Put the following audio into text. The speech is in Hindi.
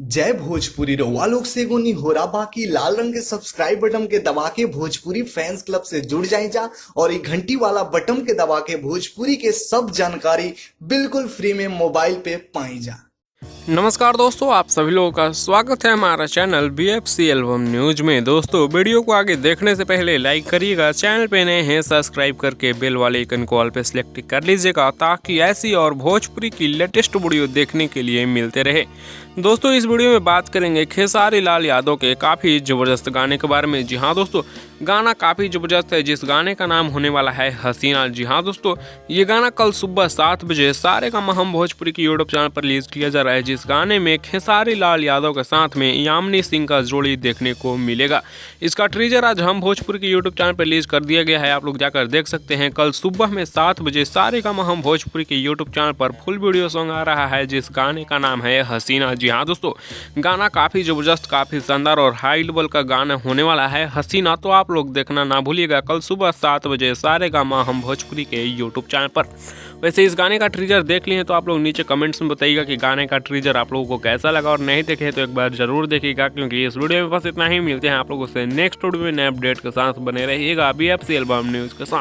जय भोजपुरी रउआ लोग से एगो निहोरा बाकी लाल रंग के सब्सक्राइब बटन के दबा के भोजपुरी फैंस क्लब से जुड़ जाए जा और ये घंटी वाला बटन के दबा के भोजपुरी के सब जानकारी बिल्कुल फ्री में मोबाइल पे पाई जा। नमस्कार दोस्तों, आप सभी लोगों का स्वागत है हमारा चैनल BFC एल्बम न्यूज में। दोस्तों, वीडियो को आगे देखने से पहले लाइक करिएगा, चैनल पे नए हैं सब्सक्राइब करके बेल वाले आइकन को ऑल पे सिलेक्ट कर लीजिएगा ताकि ऐसी और भोजपुरी की लेटेस्ट वीडियो देखने के लिए मिलते रहे। दोस्तों, इस वीडियो में बात करेंगे खेसारी लाल यादव के काफ़ी ज़बरदस्त गाने के बारे में। जी हाँ दोस्तों, गाना काफ़ी ज़बरदस्त है, जिस गाने का नाम होने वाला है हसीना। जी हाँ दोस्तों, ये गाना कल सुबह 7 बजे सारेगामा हम भोजपुरी की यूट्यूब चैनल पर रिलीज किया जा रहा है, जिस गाने में खेसारी लाल यादव के साथ में यामिनी सिंह का जोड़ी देखने को मिलेगा। इसका ट्रीजर आज हम भोजपुरी की यूट्यूब चैनल पर रिलीज कर दिया गया है, आप लोग जाकर देख सकते हैं। कल सुबह में 7 बजे सारेगामा हम भोजपुरी की यूट्यूब चैनल पर फुल वीडियो सॉन्ग आ रहा है, जिस गाने का नाम है हसीना। जी हाँ दोस्तों, गाना काफ़ी ज़बरदस्त, काफ़ी शानदार और हाई लेवल का गाना होने वाला है हसीना, तो आप लोग देखना ना भूलिएगा कल सुबह 7 बजे सारेगामा हम भोजपुरी के यूट्यूब चैनल पर। वैसे इस गाने का ट्रीजर देख लिए तो आप लोग नीचे कमेंट्स में बताइएगा कि गाने का ट्रीजर आप लोगों को कैसा लगा, और नहीं देखे तो एक बार जरूर देखिएगा, क्योंकि इस वीडियो में बस इतना ही। मिलते हैं आप लोगों से नेक्स्ट वीडियो में नए अपडेट के साथ, बने रहिएगा BFC एल्बम न्यूज़ के साथ।